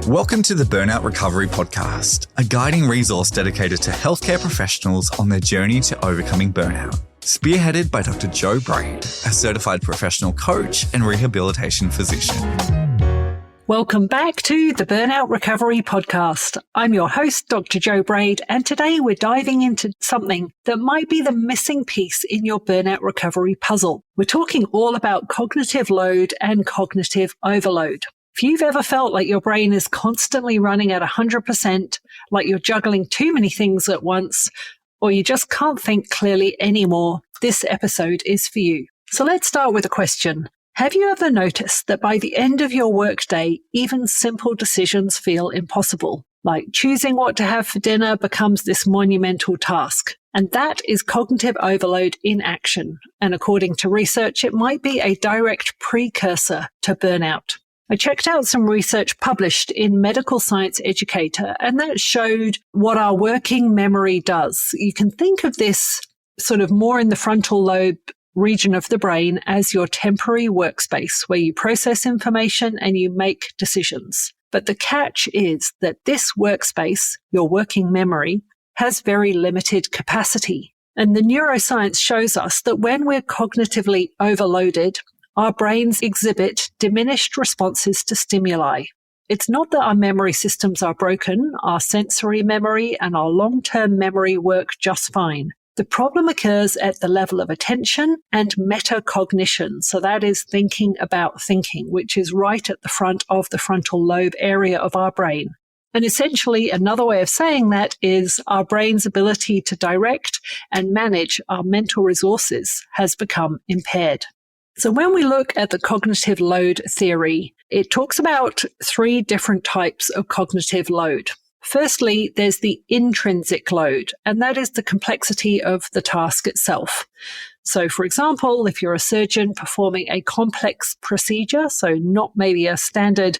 Welcome to the Burnout Recovery Podcast, a guiding resource dedicated to healthcare professionals on their journey to overcoming burnout. Spearheaded by Dr. Joe Braid, a certified professional coach and rehabilitation physician. Welcome back to the Burnout Recovery Podcast. I'm your host, Dr. Joe Braid, and today we're diving into something that might be the missing piece in your burnout recovery puzzle. We're talking all about cognitive load and cognitive overload. If you've ever felt like your brain is constantly running at 100%, like you're juggling too many things at once, or you just can't think clearly anymore, this episode is for you. So let's start with a question. Have you ever noticed that by the end of your workday, even simple decisions feel impossible? Like choosing what to have for dinner becomes this monumental task. And that is cognitive overload in action. And according to research, it might be a direct precursor to burnout. I checked out some research published in Medical Science Educator, and that showed what our working memory does. You can think of this sort of more in the frontal lobe region of the brain as your temporary workspace where you process information and you make decisions. But the catch is that this workspace, your working memory, has very limited capacity. And the neuroscience shows us that when we're cognitively overloaded, our brains exhibit diminished responses to stimuli. It's not that our memory systems are broken. Our sensory memory and our long-term memory work just fine. The problem occurs at the level of attention and metacognition. So that is thinking about thinking, which is right at the front of the frontal lobe area of our brain. And essentially, another way of saying that is our brain's ability to direct and manage our mental resources has become impaired. So when we look at the cognitive load theory, it talks about three different types of cognitive load. Firstly, there's the intrinsic load, and that is the complexity of the task itself. So, for example, if you're a surgeon performing a complex procedure, so not maybe a standard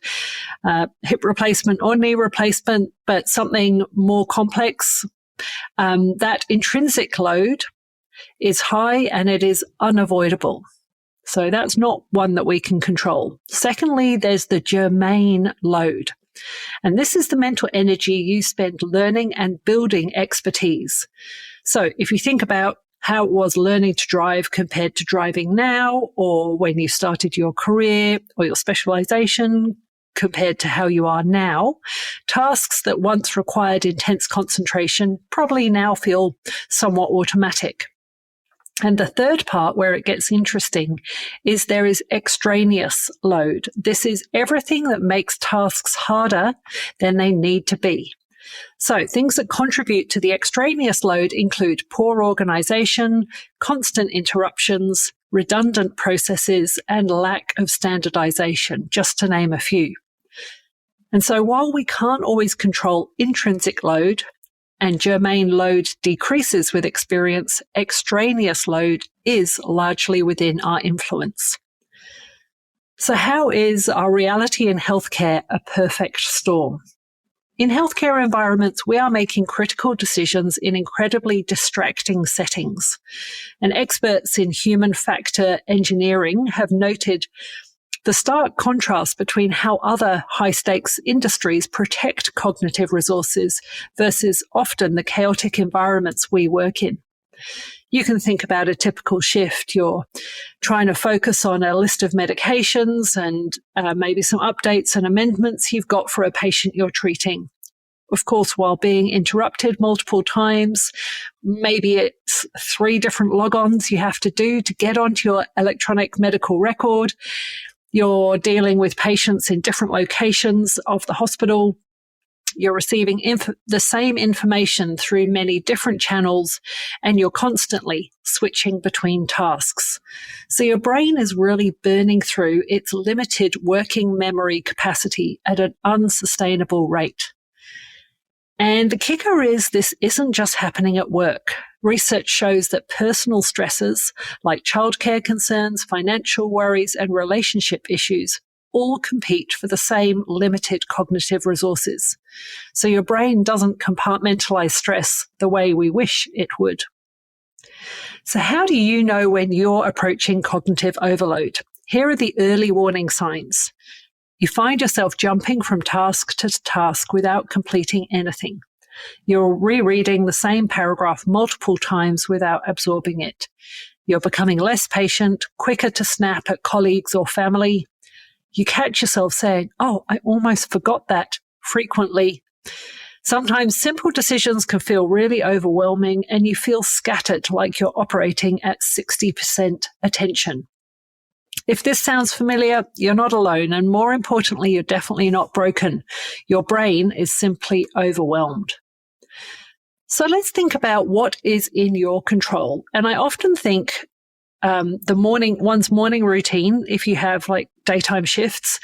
hip replacement or knee replacement, but something more complex, that intrinsic load is high and it is unavoidable. So that's not one that we can control. Secondly, there's the germane load. And this is the mental energy you spend learning and building expertise. So if you think about how it was learning to drive compared to driving now, or when you started your career or your specialization compared to how you are now, tasks that once required intense concentration probably now feel somewhat automatic. And the third part where it gets interesting is there is extraneous load. This is everything that makes tasks harder than they need to be. So things that contribute to the extraneous load include poor organization, constant interruptions, redundant processes, and lack of standardization, just to name a few. And so while we can't always control intrinsic load, and germane load decreases with experience, extraneous load is largely within our influence. So how is our reality in healthcare a perfect storm? In healthcare environments, we are making critical decisions in incredibly distracting settings. And experts in human factor engineering have noted the stark contrast between how other high-stakes industries protect cognitive resources versus often the chaotic environments we work in. You can think about a typical shift. You're trying to focus on a list of medications and maybe some updates and amendments you've got for a patient you're treating. Of course, while being interrupted multiple times, maybe it's 3 different logons you have to do to get onto your electronic medical record. You're dealing with patients in different locations of the hospital. You're receiving the same information through many different channels, and you're constantly switching between tasks. So your brain is really burning through its limited working memory capacity at an unsustainable rate. And the kicker is this isn't just happening at work. Research shows that personal stresses like childcare concerns, financial worries, and relationship issues all compete for the same limited cognitive resources. So your brain doesn't compartmentalize stress the way we wish it would. So how do you know when you're approaching cognitive overload? Here are the early warning signs. You find yourself jumping from task to task without completing anything. You're rereading the same paragraph multiple times without absorbing it. You're becoming less patient, quicker to snap at colleagues or family. You catch yourself saying, "Oh, I almost forgot that," frequently. Sometimes simple decisions can feel really overwhelming and you feel scattered, like you're operating at 60% attention. If this sounds familiar, you're not alone, and more importantly, you're definitely not broken. Your brain is simply overwhelmed. So let's think about what is in your control. And I often think one's morning routine, if you have like daytime shifts,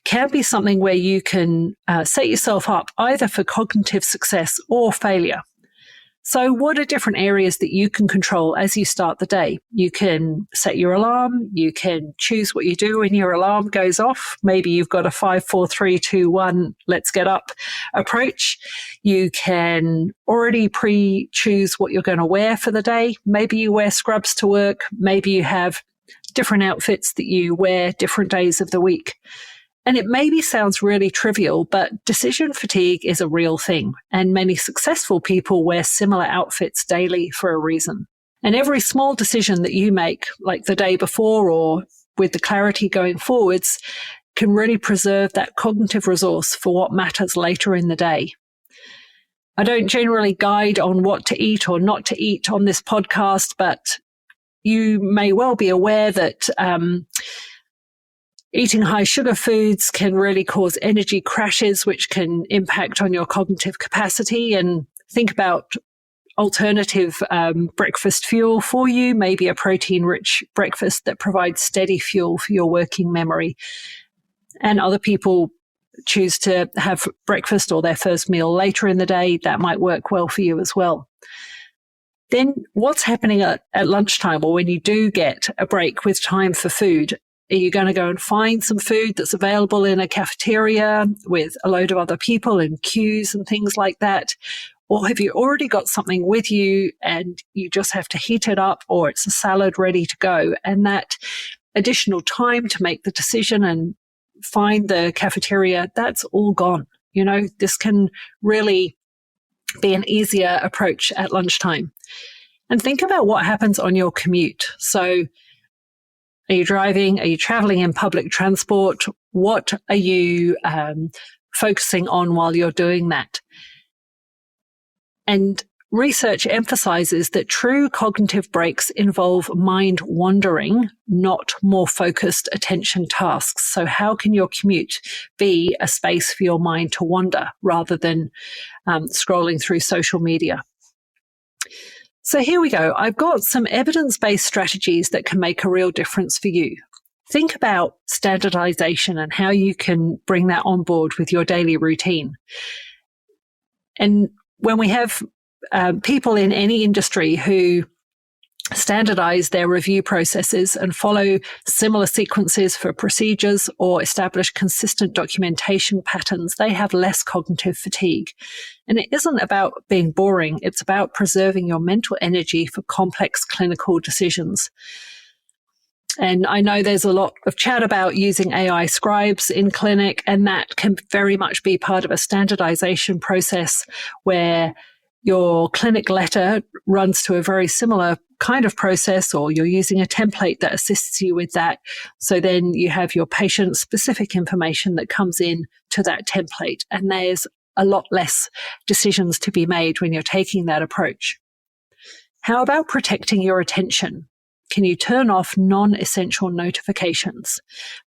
can be something where you can set yourself up either for cognitive success or failure. So what are different areas that you can control as you start the day? You can set your alarm. You can choose what you do when your alarm goes off. Maybe you've got a 5, 4, 3, 2, 1, let's get up approach. You can already pre-choose what you're going to wear for the day. Maybe you wear scrubs to work. Maybe you have different outfits that you wear different days of the week. And it maybe sounds really trivial, but decision fatigue is a real thing. And many successful people wear similar outfits daily for a reason. And every small decision that you make, like the day before or with the clarity going forwards, can really preserve that cognitive resource for what matters later in the day. I don't generally guide on what to eat or not to eat on this podcast, but you may well be aware that eating high sugar foods can really cause energy crashes, which can impact on your cognitive capacity. And think about alternative breakfast fuel for you, maybe a protein-rich breakfast that provides steady fuel for your working memory. And other people choose to have breakfast or their first meal later in the day. That might work well for you as well. Then what's happening at lunchtime, or when you do get a break with time for food? Are you going to go and find some food that's available in a cafeteria with a load of other people and queues and things like that? Or have you already got something with you and you just have to heat it up, or it's a salad ready to go? And that additional time to make the decision and find the cafeteria, that's all gone. You know, this can really be an easier approach at lunchtime. And think about what happens on your commute. So are you driving? Are you traveling in public transport? What are you focusing on while you're doing that? And research emphasizes that true cognitive breaks involve mind wandering, not more focused attention tasks. So how can your commute be a space for your mind to wander rather than scrolling through social media? So here we go. I've got some evidence-based strategies that can make a real difference for you. Think about standardization and how you can bring that on board with your daily routine. And when we have people in any industry who standardize their review processes and follow similar sequences for procedures or establish consistent documentation patterns, they have less cognitive fatigue. And it isn't about being boring. It's about preserving your mental energy for complex clinical decisions. And I know there's a lot of chat about using AI scribes in clinic, and that can very much be part of a standardization process where your clinic letter runs to a very similar kind of process, or you're using a template that assists you with that. So then you have your patient-specific information that comes in to that template, and there's a lot less decisions to be made when you're taking that approach. How about protecting your attention? Can you turn off non-essential notifications?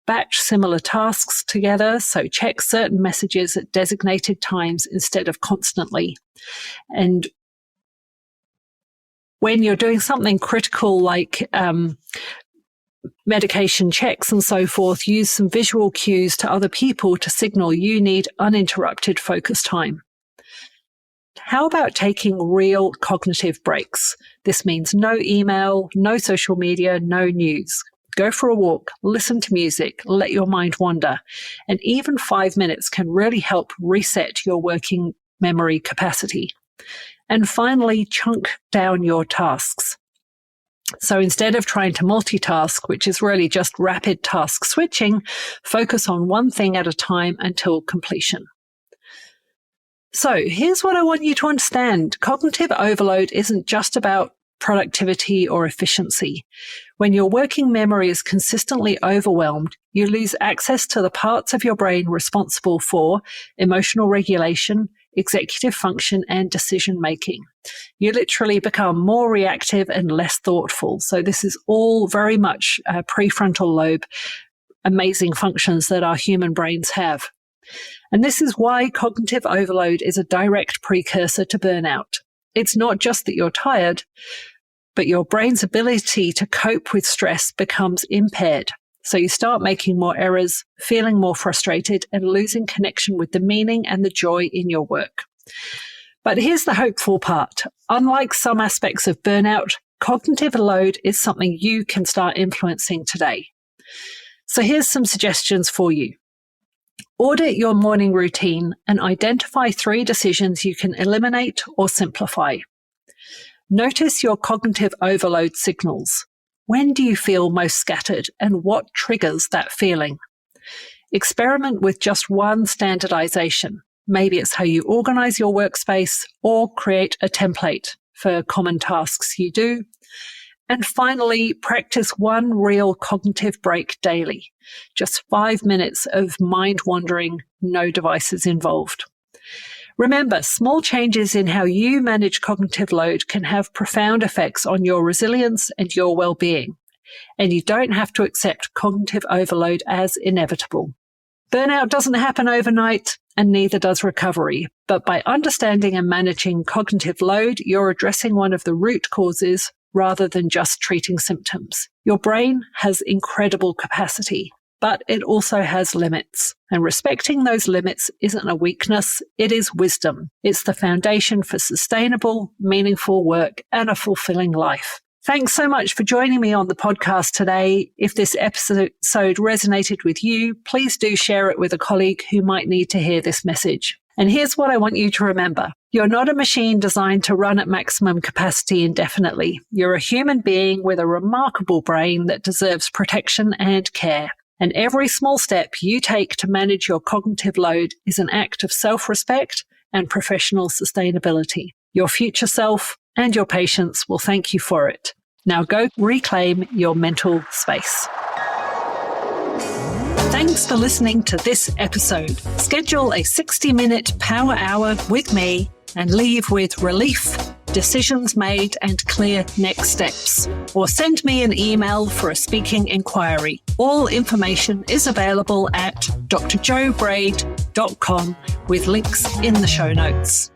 Batch similar tasks together, so check certain messages at designated times instead of constantly. And when you're doing something critical like medication checks and so forth, use some visual cues to other people to signal you need uninterrupted focus time. How about taking real cognitive breaks? This means no email, no social media, no news. Go for a walk, listen to music, let your mind wander. And even 5 minutes can really help reset your working memory capacity. And finally, chunk down your tasks. So instead of trying to multitask, which is really just rapid task switching, focus on one thing at a time until completion. So here's what I want you to understand. Cognitive overload isn't just about productivity or efficiency. When your working memory is consistently overwhelmed, you lose access to the parts of your brain responsible for emotional regulation, executive function, and decision making. You literally become more reactive and less thoughtful. So this is all very much prefrontal lobe, amazing functions that our human brains have. And this is why cognitive overload is a direct precursor to burnout. It's not just that you're tired, but your brain's ability to cope with stress becomes impaired. So you start making more errors, feeling more frustrated, and losing connection with the meaning and the joy in your work. But here's the hopeful part. Unlike some aspects of burnout, cognitive load is something you can start influencing today. So here's some suggestions for you. Audit your morning routine and identify 3 decisions you can eliminate or simplify. Notice your cognitive overload signals. When do you feel most scattered and what triggers that feeling? Experiment with just one standardization. Maybe it's how you organize your workspace or create a template for common tasks you do. And finally, practice one real cognitive break daily. Just 5 minutes of mind wandering, no devices involved. Remember, small changes in how you manage cognitive load can have profound effects on your resilience and your well-being. And you don't have to accept cognitive overload as inevitable. Burnout doesn't happen overnight, and neither does recovery. But by understanding and managing cognitive load, you're addressing one of the root causes rather than just treating symptoms. Your brain has incredible capacity, but it also has limits. And respecting those limits isn't a weakness, it is wisdom. It's the foundation for sustainable, meaningful work and a fulfilling life. Thanks so much for joining me on the podcast today. If this episode resonated with you, please do share it with a colleague who might need to hear this message. And here's what I want you to remember. You're not a machine designed to run at maximum capacity indefinitely. You're a human being with a remarkable brain that deserves protection and care. And every small step you take to manage your cognitive load is an act of self-respect and professional sustainability. Your future self and your patients will thank you for it. Now go reclaim your mental space. Thanks for listening to this episode. Schedule a 60-minute power hour with me and leave with relief, decisions made, and clear next steps. Or send me an email for a speaking inquiry. All information is available at drjobraid.com with links in the show notes.